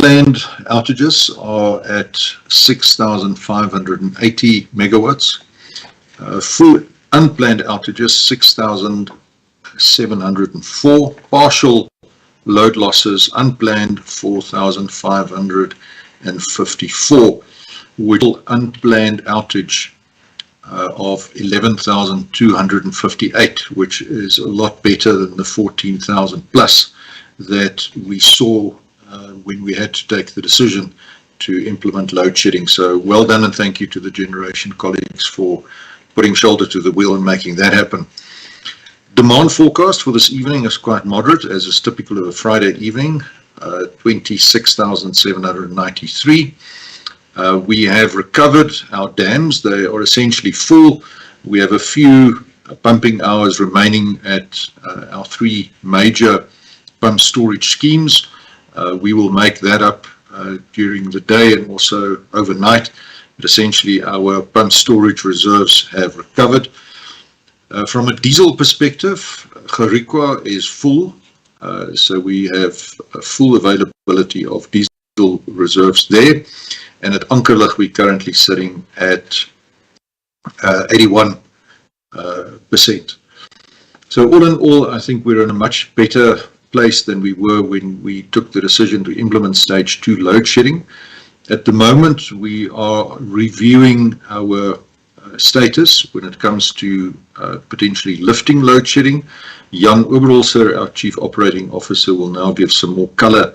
planned outages are at 6,580 megawatts. Full unplanned outages, 6,704. Partial load losses, unplanned, 4,554. With unplanned outage of 11,258, which is a lot better than the 14,000 plus that we saw when we had to take the decision to implement load shedding. So well done, and thank you to the generation colleagues for putting shoulder to the wheel and making that happen. Demand forecast for this evening is quite moderate, as is typical of a Friday evening, 26,793. We have recovered our dams. They are essentially full. We have a few pumping hours remaining at our three major pump storage schemes. We will make that up during the day and also overnight. But essentially, our pump storage reserves have recovered. From a diesel perspective, Gerikwa is full. So we have a full availability of diesel reserves there. And at Ankerlig, we're currently sitting at 81%. So all in all, I think we're in a much better place than we were when we took the decision to implement stage 2 load shedding. At the moment, we are reviewing our status when it comes to potentially lifting load shedding. Jan Oberholzer, our Chief Operating Officer, will now give some more color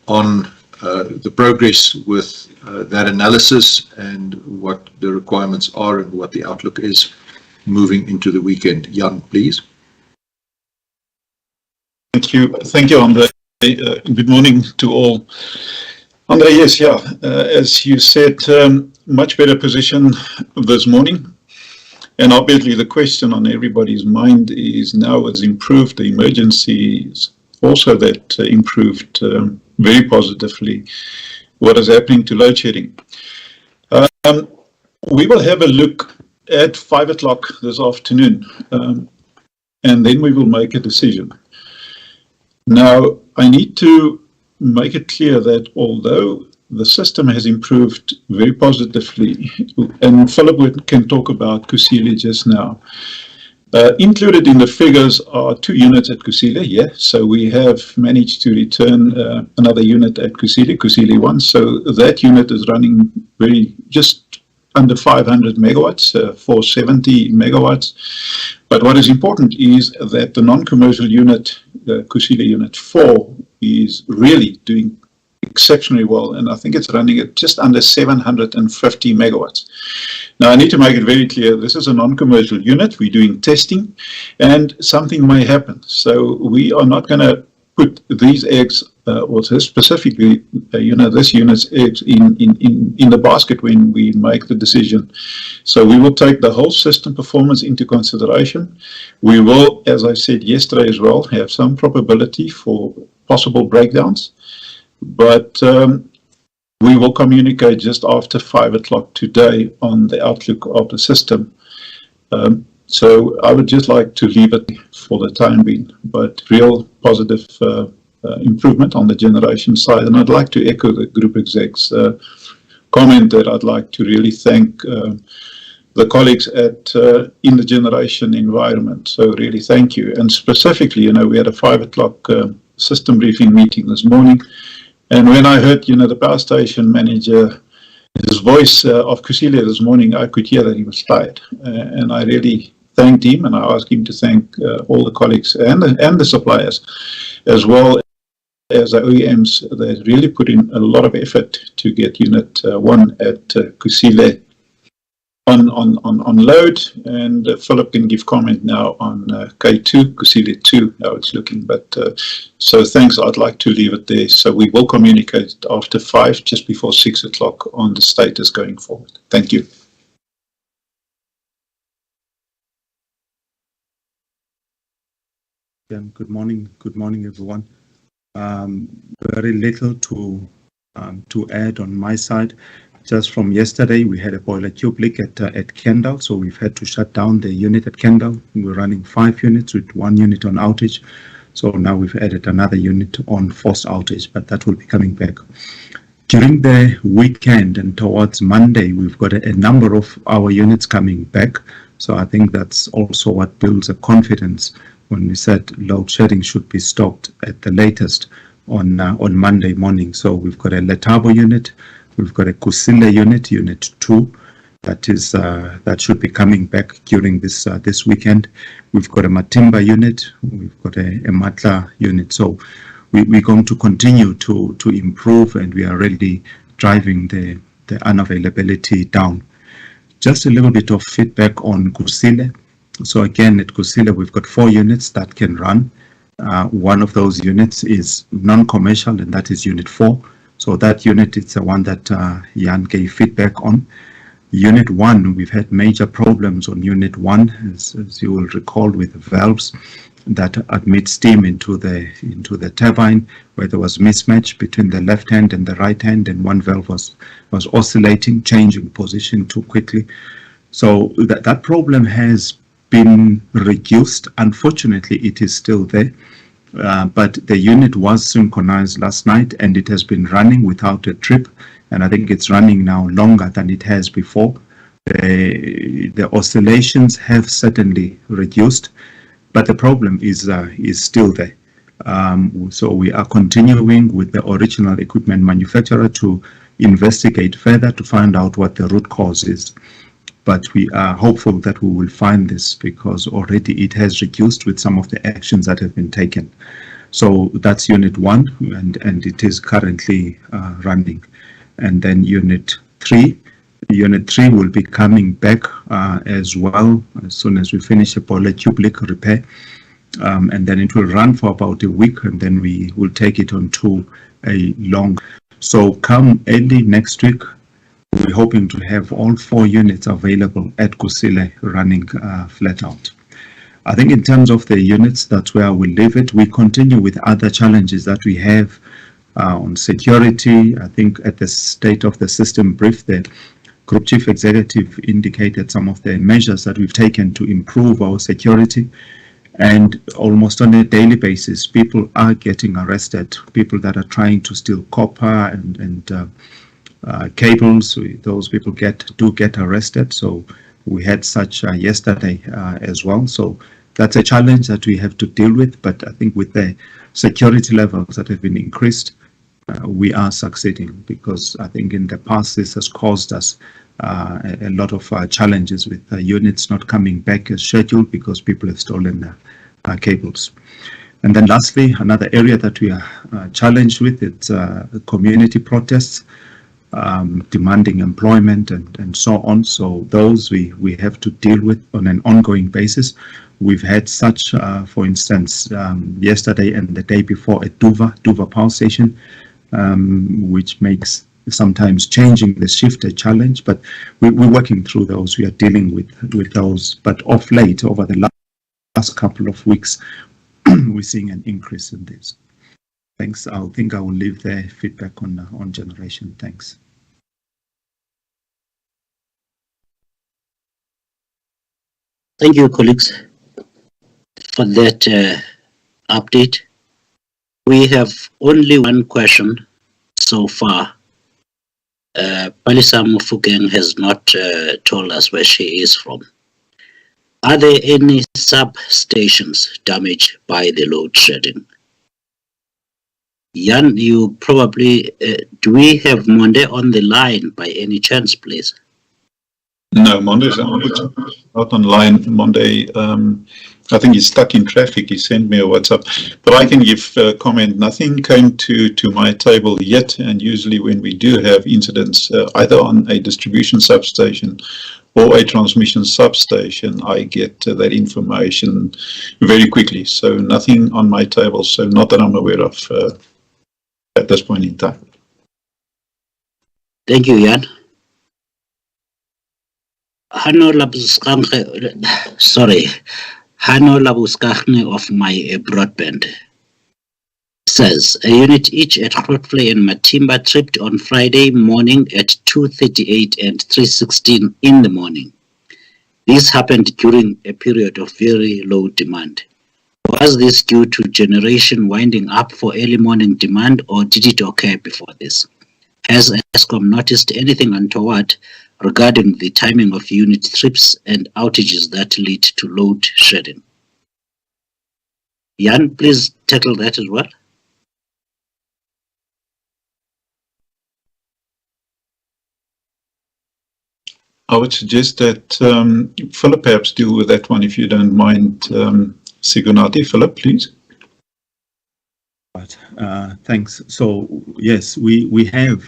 on the progress with that analysis and what the requirements are and what the outlook is moving into the weekend. Jan, please. Thank you, Andre. Good morning to all. Andre, yes, as you said, much better position this morning. And obviously the question on everybody's mind is now it's improved. The emergency is also that improved very positively. What is happening to load shedding? We will have a look at 5 o'clock this afternoon, and then we will make a decision. Now, I need to make it clear that although the system has improved very positively, and Philip can talk about Kusile just now, included in the figures are 2 units at Kusile, so we have managed to return another unit at Kusile 1, so that unit is running just under 500 megawatts, 470 megawatts. But what is important is that the non-commercial unit, Kusile Unit 4, is really doing exceptionally well, and I think it's running at just under 750 megawatts. Now, I need to make it very clear, this is a non-commercial unit. We're doing testing, and something may happen. So we are not going to put these eggs, or specifically, this unit's eggs in the basket when we make the decision. So we will take the whole system performance into consideration. We will, as I said yesterday as well, have some probability for possible breakdowns, but we will communicate just after 5 o'clock today on the outlook of the system. So I would just like to leave it for the time being, but real positive improvement on the generation side. And I'd like to echo the group exec's comment that I'd like to really thank the colleagues in the generation environment. So really thank you. And specifically, we had a 5 o'clock system briefing meeting this morning. And when I heard, the power station manager, his voice of Kusile this morning, I could hear that he was tired. And I really thanked him, and I asked him to thank all the colleagues and the suppliers, as well as the OEMs that really put in a lot of effort to get Unit 1 at Kusile on load. And Philip can give comment now on K2, Kusile 2, how it's looking. But so thanks, I'd like to leave it there. So we will communicate after 5, just before 6 o'clock on the status going forward. Thank you. Good morning, everyone. Very little to add on my side. Just from yesterday, we had a boiler tube leak at Kendall, so we've had to shut down the unit at Kendall. We're running 5 units with 1 unit on outage. So now we've added another unit on forced outage, but that will be coming back. During the weekend and towards Monday, we've got a number of our units coming back. So I think that's also what builds a confidence when we said load shedding should be stopped at the latest on Monday morning. So we've got a Letabo unit, we've got a Kusile unit, unit 2, that should be coming back during this weekend. We've got a Matimba unit, we've got a Matla unit. So we're going to continue to improve, and we are really driving the unavailability down. Just a little bit of feedback on Kusile. So again, at Kusile, we've got 4 units that can run. One of those units is non-commercial, and that is unit 4. So that unit is the one that Jan gave feedback on. Unit 1, we've had major problems on unit 1, as you will recall, with valves that admit steam into the turbine, where there was mismatch between the left hand and the right hand, and one valve was oscillating, changing position too quickly. So that problem has been reduced. Unfortunately, it is still there, but the unit was synchronized last night, and it has been running without a trip, and I think it's running now longer than it has before. The oscillations have certainly reduced, but the problem is still there. So we are continuing with the original equipment manufacturer to investigate further to find out what the root cause is. But we are hopeful that we will find this, because already it has reduced with some of the actions that have been taken. So that's unit 1, and it is currently running. And then unit 3. Unit 3 will be coming back as well as soon as we finish a boiler tube leak repair. And then it will run for about a week, and then we will take it onto a long. So come early next week, we're hoping to have all 4 units available at Kusile running flat out. I think in terms of the units, that's where we'll leave it. We continue with other challenges that we have on security. I think at the State of the System brief, the Group Chief Executive indicated some of the measures that we've taken to improve our security. And almost on a daily basis, people are getting arrested. People that are trying to steal copper and cables, those people do get arrested. So we had such yesterday as well. So that's a challenge that we have to deal with. But I think with the security levels that have been increased, we are succeeding, because I think in the past this has caused us a lot of challenges with units not coming back as scheduled because people have stolen cables. And then lastly, another area that we are challenged with, it's community protests, demanding employment and so on. So those we have to deal with on an ongoing basis. We've had such, for instance, yesterday and the day before at Duva Power Station, which makes sometimes changing the shift a challenge, but we're working through those. We are dealing with those, but of late, over the last couple of weeks, we're seeing an increase in this. Thanks. I think I will leave the feedback on generation. Thanks. Thank you, colleagues, for that update. We have only one question so far. Palisa Mufukeng has not told us where she is from. Are there any substations damaged by the load shedding? Jan, you probably, do we have Monde on the line by any chance, please? No, Monde's not online. Monde, I think he's stuck in traffic. He sent me a WhatsApp, but I can give comment. Nothing came to my table yet, and usually when we do have incidents, either on a distribution substation or a transmission substation, I get that information very quickly. So nothing on my table, so not that I'm aware of at this point in time. Thank you, Jan. Hano Labuskachne of my broadband says a unit each at Grootvlei and Matimba tripped on Friday morning at 2:38 and 3:16 in the morning. This happened during a period of very low demand. Was this due to generation winding up for early morning demand, or did it occur before this? Has Eskom noticed anything untoward regarding the timing of unit trips and outages that lead to load shedding? Jan, please tackle that as well. I would suggest that Philip perhaps deal with that one if you don't mind. Sigunati, Philip, please. Right. Thanks. So yes, we have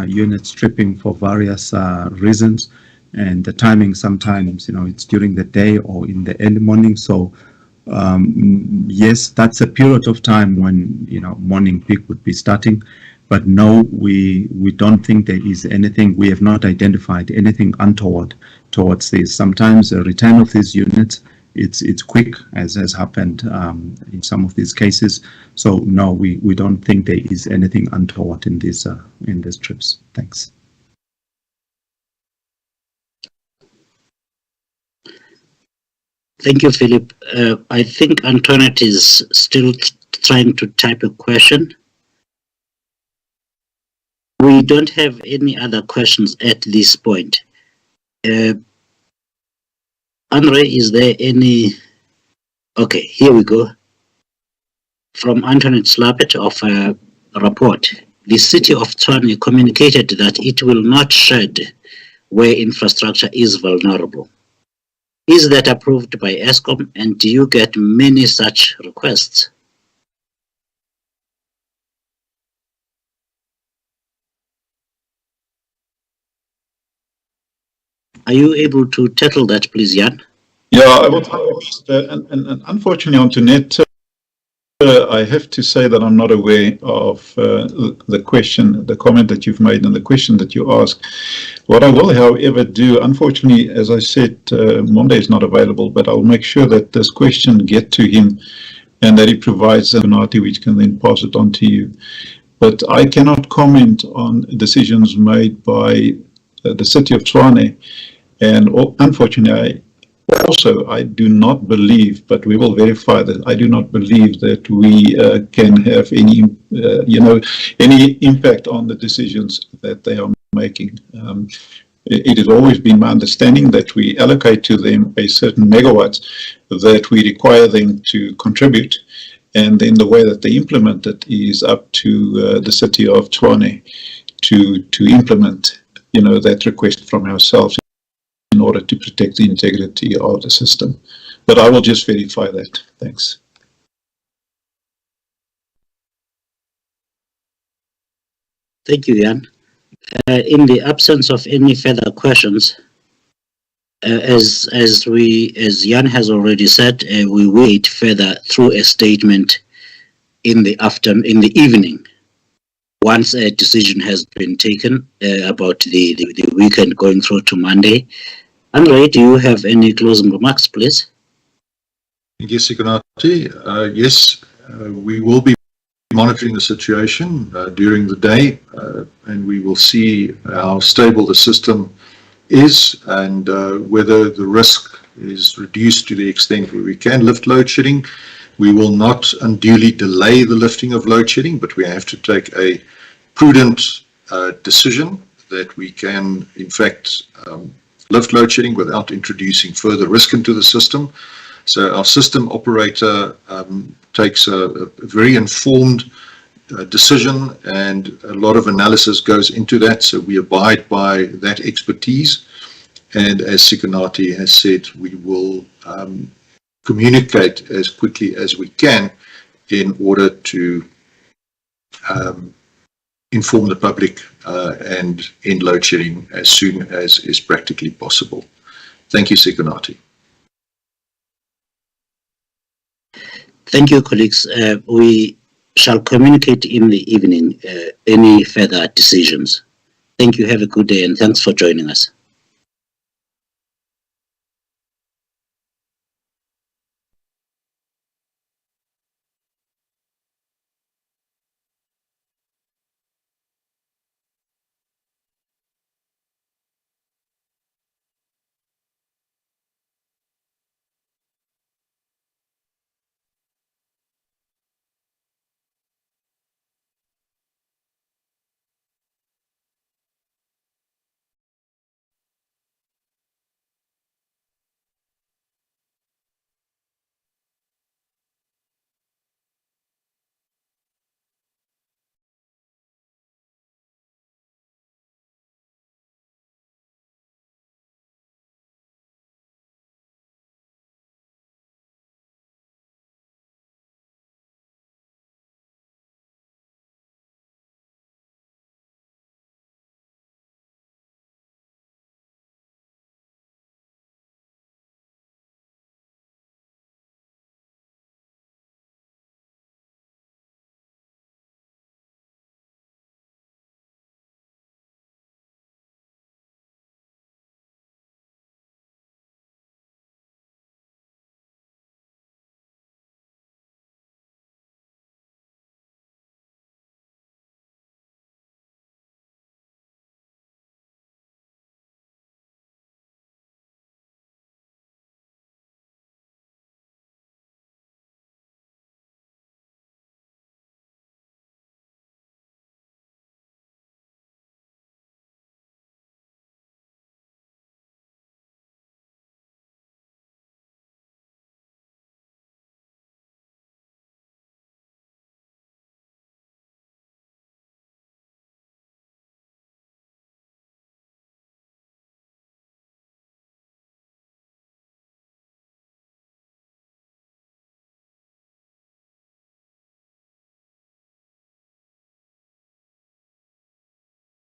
units tripping for various reasons, and the timing sometimes, it's during the day or in the early morning. So yes, that's a period of time when morning peak would be starting. But no, we don't think there is anything. We have not identified anything untoward towards this. Sometimes the return of these units, it's quick, as has happened in some of these cases. So no, we don't think there is anything untoward in these trips. Thanks. Thank you, Philip. I think Antoinette is still trying to type a question. We don't have any other questions at this point. Andre, is there any? Okay, here we go. From Antoinette Slapet of a report. The city of Tshwane communicated that it will not shed where infrastructure is vulnerable. Is that approved by Eskom, and do you get many such requests? Are you able to tackle that, please, Jan? Yeah, I will try my best. And unfortunately, Antoinette, I have to say that I'm not aware of the question, the comment that you've made and the question that you asked. What I will, however, do, unfortunately, as I said, Monday is not available, but I'll make sure that this question get to him and that he provides an answer which can then pass it on to you. But I cannot comment on decisions made by the city of Tshwane. And unfortunately, I do not believe, but we will verify that, I do not believe that we can have any, any impact on the decisions that they are making. It has always been my understanding that we allocate to them a certain megawatts that we require them to contribute, and then the way that they implement it is up to the city of Tshwane to implement, that request from ourselves in order to protect the integrity of the system. But I will just verify that. Thanks. Thank you, Jan. In the absence of any further questions, as Jan has already said, we wait further through a statement in the evening, once a decision has been taken about the weekend going through to Monday. Andre, do you have any closing remarks, please? Thank you, Sigunati. Yes, we will be monitoring the situation during the day, and we will see how stable the system is and whether the risk is reduced to the extent where we can lift load shedding. We will not unduly delay the lifting of load shedding, but we have to take a prudent decision that we can, in fact, lift load shedding without introducing further risk into the system. So our system operator takes a very informed decision, and a lot of analysis goes into that. So we abide by that expertise. And as Sigunati has said, we will communicate as quickly as we can in order to inform the public and end load shedding as soon as is practically possible. Thank you, Sigunati. Thank you, colleagues. We shall communicate in the evening any further decisions. Thank you. Have a good day, and thanks for joining us.